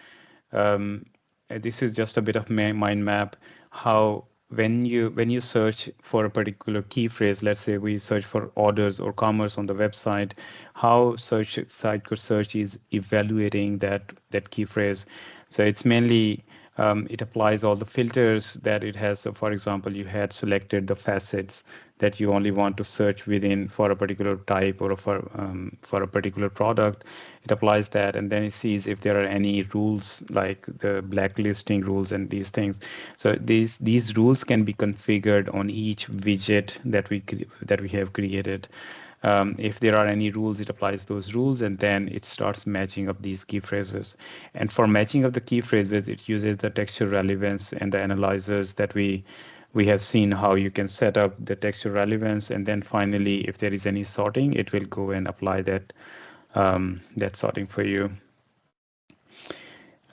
um, this is just a bit of mind map. How when you search for a particular key phrase, let's say we search for orders or commerce on the website, how Sitecore search is evaluating that key phrase. So it's mainly it applies all the filters that it has. So for example, you had selected the facets that you only want to search within for a particular type or for a particular product. It applies that, and then it sees if there are any rules like the blacklisting rules and these things. So these rules can be configured on each widget that we have created. If there are any rules, it applies those rules, and then it starts matching up these key phrases. And for matching up the key phrases, it uses the textual relevance and the analyzers that we have seen how you can set up the textual relevance, and then finally, if there is any sorting, it will go and apply that sorting for you.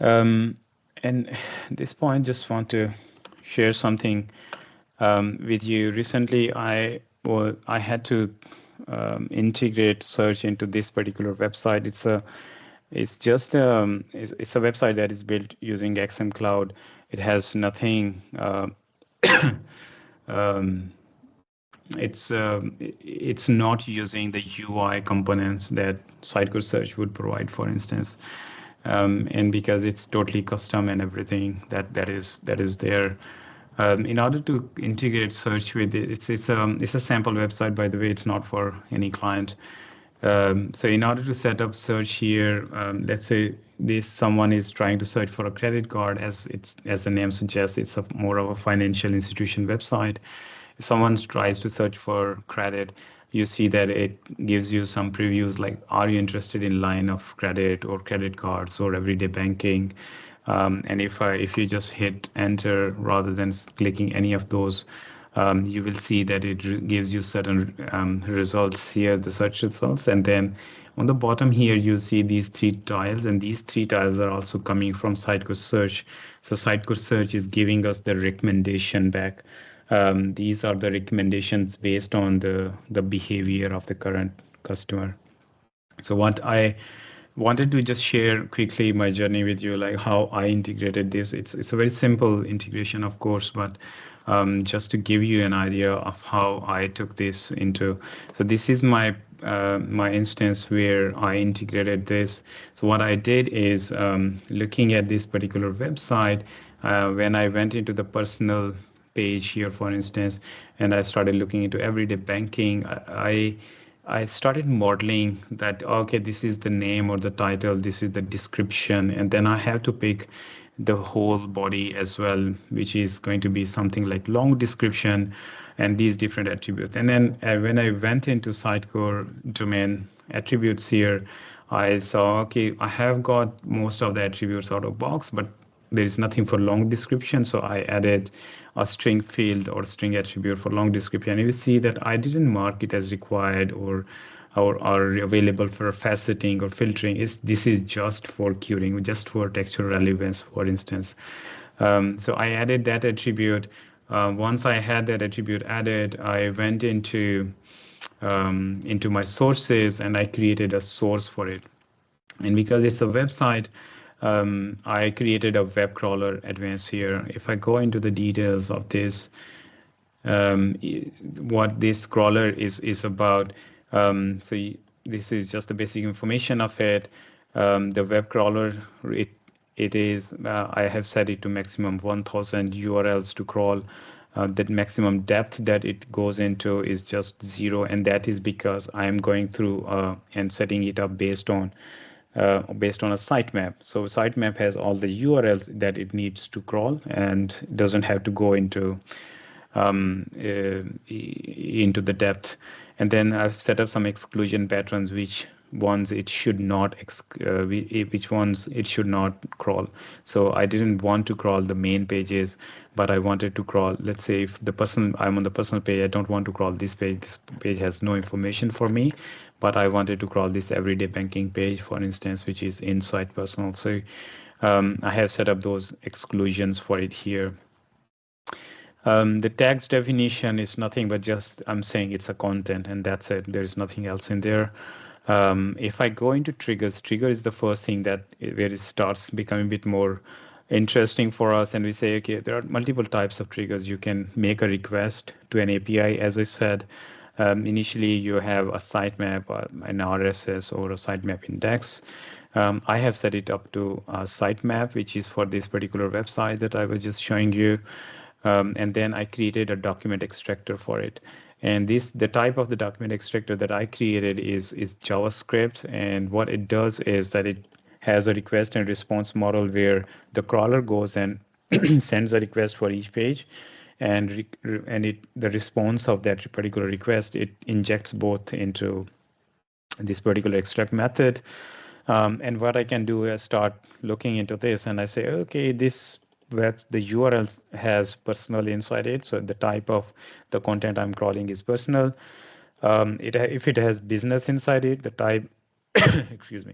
And at this point, just want to share something with you. Recently, I had to integrate search into this particular website. It's a website that is built using XM Cloud. It has nothing. Um, it's not using the UI components that Sitecore Search would provide, for instance, and because it's totally custom and everything that is there. In order to integrate search with it, it's a sample website, by the way. It's not for any client. So in order to set up search here, let's say someone is trying to search for a credit card, as the name suggests, it's more of a financial institution website. If someone tries to search for credit, you see that it gives you some previews like, are you interested in line of credit or credit cards or everyday banking? And if you just hit enter rather than clicking any of those, you will see that it gives you certain results here, the search results. And then on the bottom here, you see these three tiles, and these three tiles are also coming from Sitecore Search. So Sitecore Search is giving us the recommendation back. These are the recommendations based on the behavior of the current customer. So what I wanted to just share quickly my journey with you, like how I integrated this. It's a very simple integration, of course, but just to give you an idea of how I took this into. So this is my instance where I integrated this. So what I did is looking at this particular website, when I went into the personal page here, for instance, and I started looking into everyday banking, I started modeling that, okay, this is the name or the title, this is the description, and then I have to pick the whole body as well, which is going to be something like long description and these different attributes. And then when I went into Sitecore domain attributes here, I saw, okay, I have got most of the attributes out of box, but there is nothing for long description. So I added a string field or string attribute for long description. You will see that I didn't mark it as required or available for faceting or filtering. This is just for queuing, just for textual relevance, for instance. So I added that attribute. Once I had that attribute added, I went into my sources and I created a source for it. And because it's a website, I created a web crawler advanced here. If I go into the details of this, what this crawler is about. This is just the basic information of it. The web crawler, it it is I have set it to maximum 1000 URLs to crawl. That maximum depth that it goes into is just 0, and that is because I am going through and setting it up based on a sitemap. So sitemap has all the URLs that it needs to crawl and doesn't have to go into the depth. And then I've set up some exclusion patterns, which ones it should not which ones it should not crawl. So I didn't want to crawl the main pages, but I wanted to crawl, let's say if I'm on the personal page, I don't want to crawl this page. This page has no information for me, but I wanted to crawl this everyday banking page, for instance, which is inside personal. So I have set up those exclusions for it here. The tags definition is nothing but just I'm saying it's a content and that's it. There's nothing else in there. If I go into triggers, trigger is the first thing where it starts becoming a bit more interesting for us. And we say, okay, there are multiple types of triggers. You can make a request to an API. As I said, initially you have a sitemap, an RSS, or a sitemap index. I have set it up to a sitemap, which is for this particular website that I was just showing you. And then I created a document extractor for it. And the type of the document extractor that I created is JavaScript. And what it does is that it has a request and response model where the crawler goes and sends a request for each page, and the response of that particular request, it injects both into this particular extract method. And what I can do is start looking into this, and I say, okay, this web, the URL has personal inside it. So the type of the content I'm crawling is personal. If it has business inside it, the type, excuse me,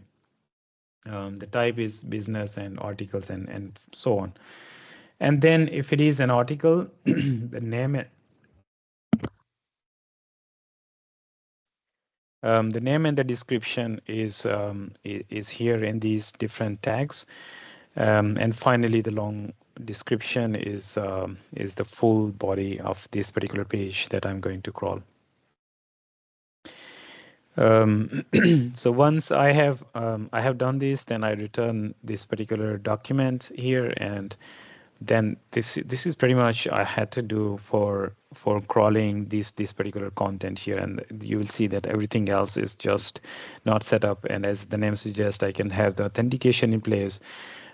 the type is business and articles and so on. And then if it is an article, the name and the description is here in these different tags. And finally, the long description is the full body of this particular page that I'm going to crawl. So once I have done this, then I return this particular document here, and then this is pretty much I had to do for crawling this particular content here. And you will see that everything else is just not set up. And as the name suggests, I can have the authentication in place.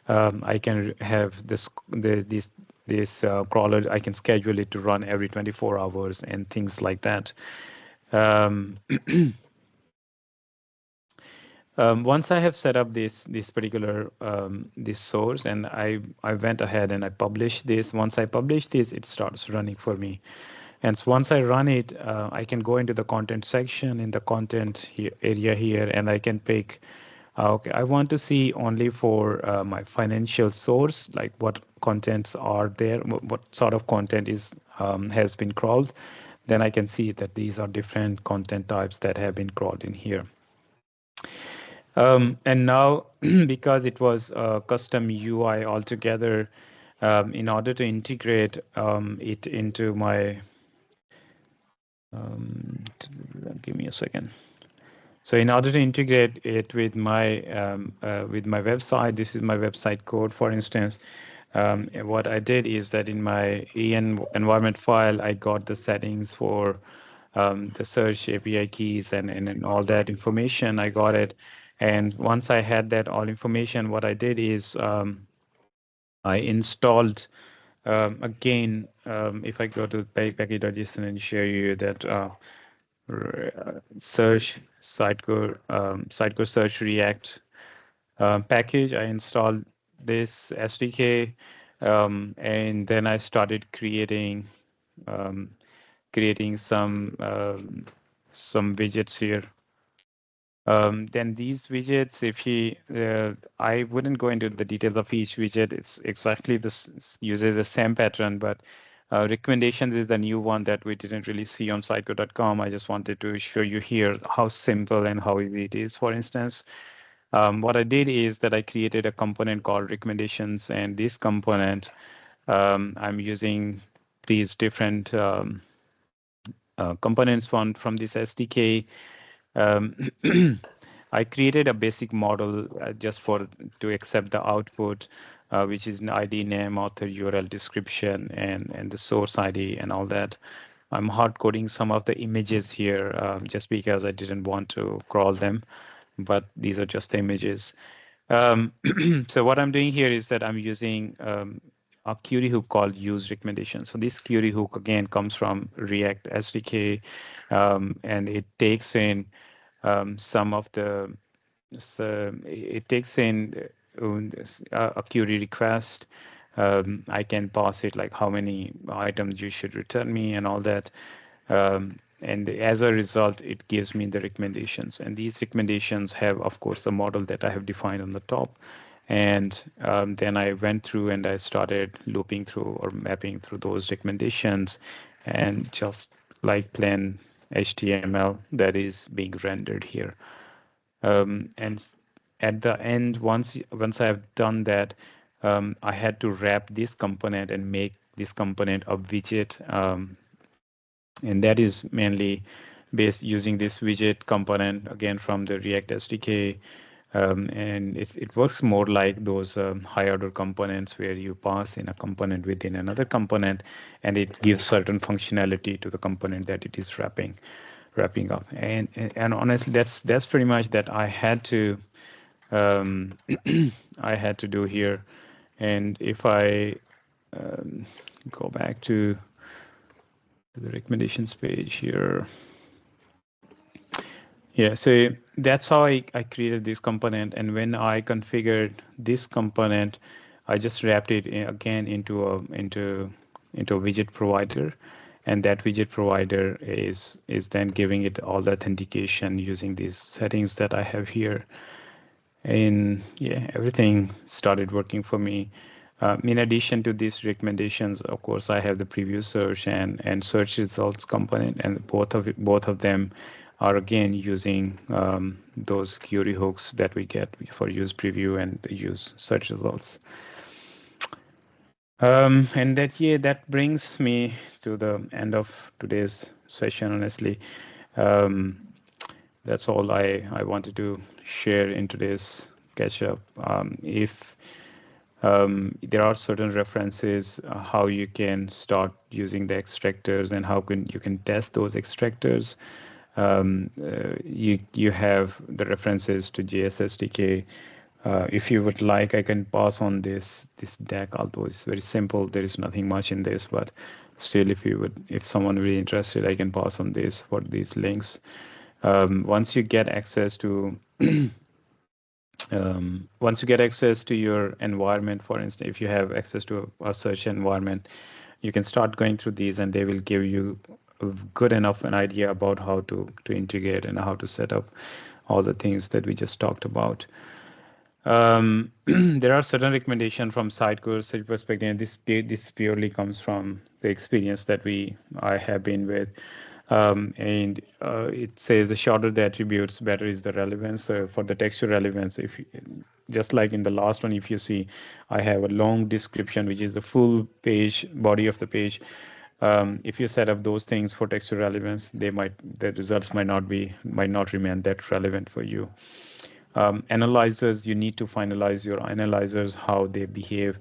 I can have this crawler. I can schedule it to run every 24 hours and things like that. Once I have set up this particular this source, and I went ahead and I published this. Once I publish this, it starts running for me. And so once I run it, I can go into the content section in the content area here, and I can pick. Okay, I want to see only for my financial source, like what contents are there, what sort of content has been crawled. Then I can see that these are different content types that have been crawled in here. And now, because it was a custom UI altogether, in order to integrate it into my, give me a second. So in order to integrate it with my website, this is my website code, for instance. What I did is that in my environment file, I got the settings for the search API keys and all that information. I got it. And once I had that all information, what I did is I installed if I go to package.json and show you that search Sitecore search React package. I installed this SDK, and then I started um, creating some widgets here. Then these widgets, I wouldn't go into the details of each widget. It's exactly uses the same pattern, but recommendations is the new one that we didn't really see on sitecore.com. I just wanted to show you here how simple and how easy it is. For instance, what I did is that I created a component called recommendations, and this component, I'm using these different components from this SDK. Um, I created a basic model just to accept the output, which is an ID, name, author, URL, description, and the source ID and all that. I'm hard coding some of the images here just because I didn't want to crawl them, but these are just the images. So what I'm doing here is that I'm using a query hook called use recommendation. So this query hook again comes from React SDK, and it takes in some of the so it takes in a query request. I can pass it like how many items you should return me and all that. And as a result, it gives me the recommendations. And these recommendations have, of course, the model that I have defined on the top. And then I went through and I started looping through or mapping through those recommendations, and just like plain HTML that is being rendered here. And at the end, once I have done that, I had to wrap this component and make this component a widget, and that is mainly based using this widget component again from the React SDK. And it works more like those high order components where you pass in a component within another component, and it gives certain functionality to the component that it is wrapping up. And honestly, that's pretty much that I had to um, I had to do here. And if I go back to the recommendations page here. Yeah, so that's how I created this component. And when I configured this component, I just wrapped it again into a widget provider. And that widget provider is then giving it all the authentication using these settings that I have here. And yeah, everything started working for me. In addition to these recommendations, of course, I have the preview search and search results component, and both of them are again using those query hooks that we get for use preview and the use search results. And that brings me to the end of today's session. Honestly, um, that's all I wanted to share in today's catch up. If there are certain references how you can start using the extractors and how you can test those extractors. You have the references to JS SDK. If you would like, I can pass on this deck, although it's very simple. There is nothing much in this, but still, if someone really interested, I can pass on this for these links. Once you get access to once you get access to your environment, for instance, if you have access to a search environment, you can start going through these, and they will give you a good enough an idea about how to integrate and how to set up all the things that we just talked about. There are certain recommendations from Sitecore search perspective, and this purely comes from the experience that I have been with. And it says the shorter the attributes, better is the relevance. So for the textual relevance, just like in the last one, if you see, I have a long description, which is the full page, body of the page. If you set up those things for textual relevance, the results might not remain that relevant for you. Analyzers, you need to finalize your analyzers, how they behave.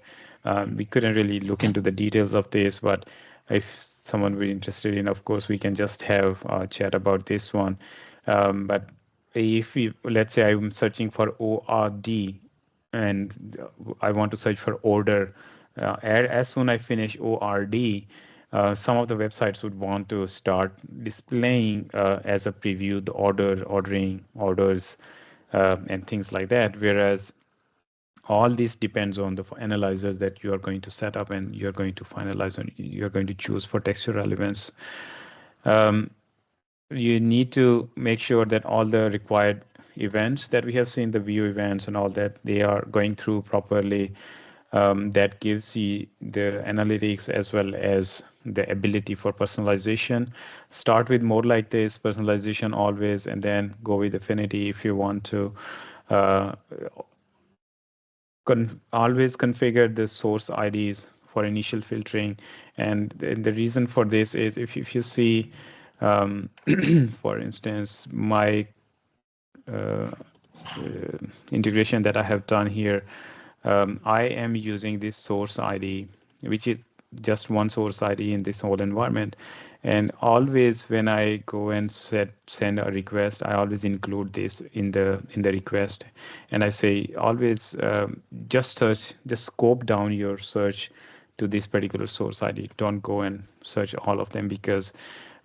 We couldn't really look into the details of this, but if someone will be interested in, of course, we can just have a chat about this one. But if you, let's say I'm searching for ORD and I want to search for order, as soon I finish ORD, some of the websites would want to start displaying as a preview the ordering orders and things like that. Whereas all this depends on the analyzers that you are going to set up and you're going to finalize and you're going to choose for textual relevance. You need to make sure that all the required events that we have seen, the view events and all that, they are going through properly. That gives you the analytics as well as the ability for personalization. Start with more like this personalization always, and then go with affinity if you want to. Uh, always configure the source IDs for initial filtering. And the reason for this is if you see, for instance, my uh, integration that I have done here, I am using this source ID, which is just one source ID in this whole environment. And always when I go and send a request, I always include this in the request, and I say always just search, just scope down your search to this particular source ID. Don't go and search all of them because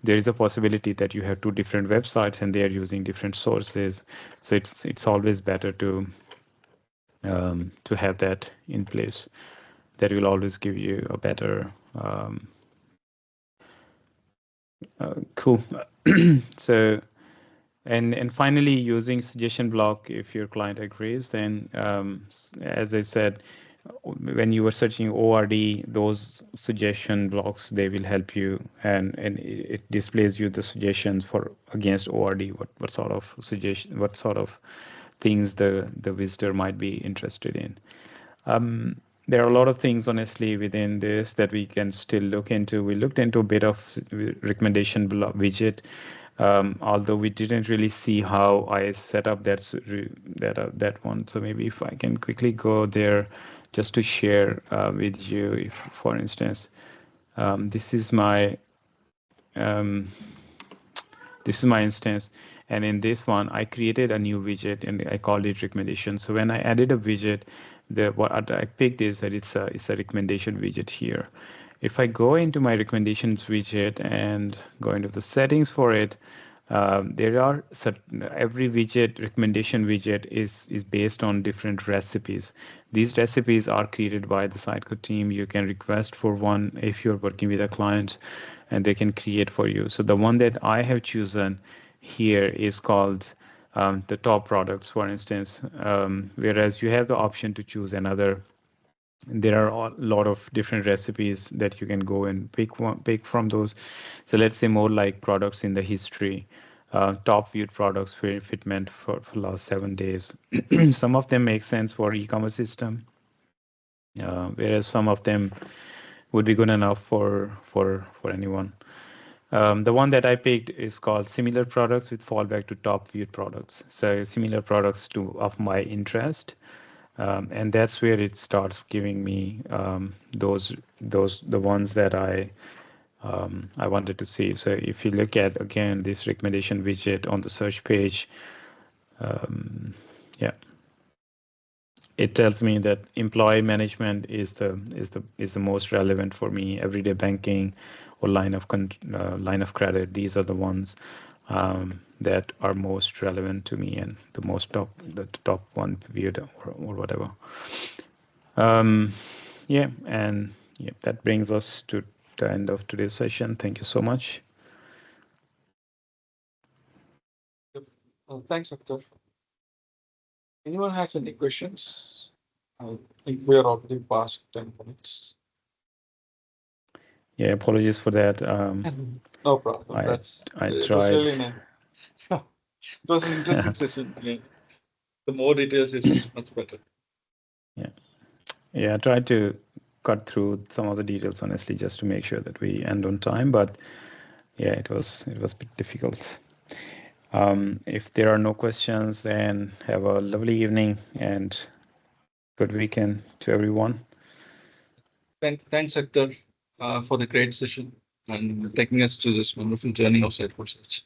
there is a possibility that you have two different websites and they are using different sources. So it's always better to have that in place. That will always give you a better cool. So and finally, using suggestion block, if your client agrees, then as I said, when you were searching ORD, those suggestion blocks, they will help you, and it displays you the suggestions for against ORD, what sort of suggestion, what sort of things the visitor might be interested in. There are a lot of things, honestly, within this that we can still look into. We looked into a bit of recommendation widget, although we didn't really see how I set up that one. So maybe if I can quickly go there, just to share with you, if, for instance, this is my um, this is my instance, and in this one I created a new widget and I called it recommendation. So when I added a widget, the what I picked is that it's a recommendation widget here. If I go into my recommendations widget and go into the settings for it, there are every widget, recommendation widget is based on different recipes. These recipes are created by the Sitecore team. You can request for one if you're working with a client, and they can create for you. So the one that I have chosen here is called the top products, for instance. Whereas you have the option to choose another. There are a lot of different recipes that you can go and pick from those. So let's say more like products in the history, top viewed products for fitment for last 7 days. Some of them make sense for e-commerce system, whereas some of them would be good enough for anyone. The one that I picked is called similar products with fallback to top viewed products. So similar products to of my interest. And that's where it starts giving me those the ones that I wanted to see. So if you look at again this recommendation widget on the search page, yeah, it tells me that employee management is the most relevant for me. Everyday banking or line of credit. These are the ones that are most relevant to me and the top one viewed or whatever. Yeah, and yeah, that brings us to the end of today's session. Thank you so much. Yep. Thanks, Akhtar. Anyone has any questions? I think we are already past 10 minutes. Yeah, apologies for that. No problem. I I It was tried. really nice. It was an interesting session. Yeah. The more details, it's much better. Yeah, yeah, I tried to cut through some of the details honestly just to make sure that we end on time. But yeah, it was a bit difficult. If there are no questions, then have a lovely evening and good weekend to everyone. Thanks, Akhtar, for the great session. and taking us to this wonderful journey of Sitecore Search.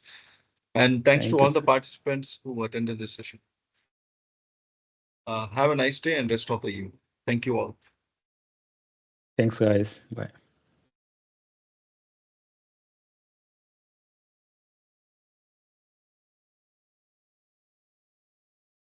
And thanks to Thank you, all the sir. participants who attended this session. Have a nice day and rest of the evening. Thank you all. Thanks, guys. Bye.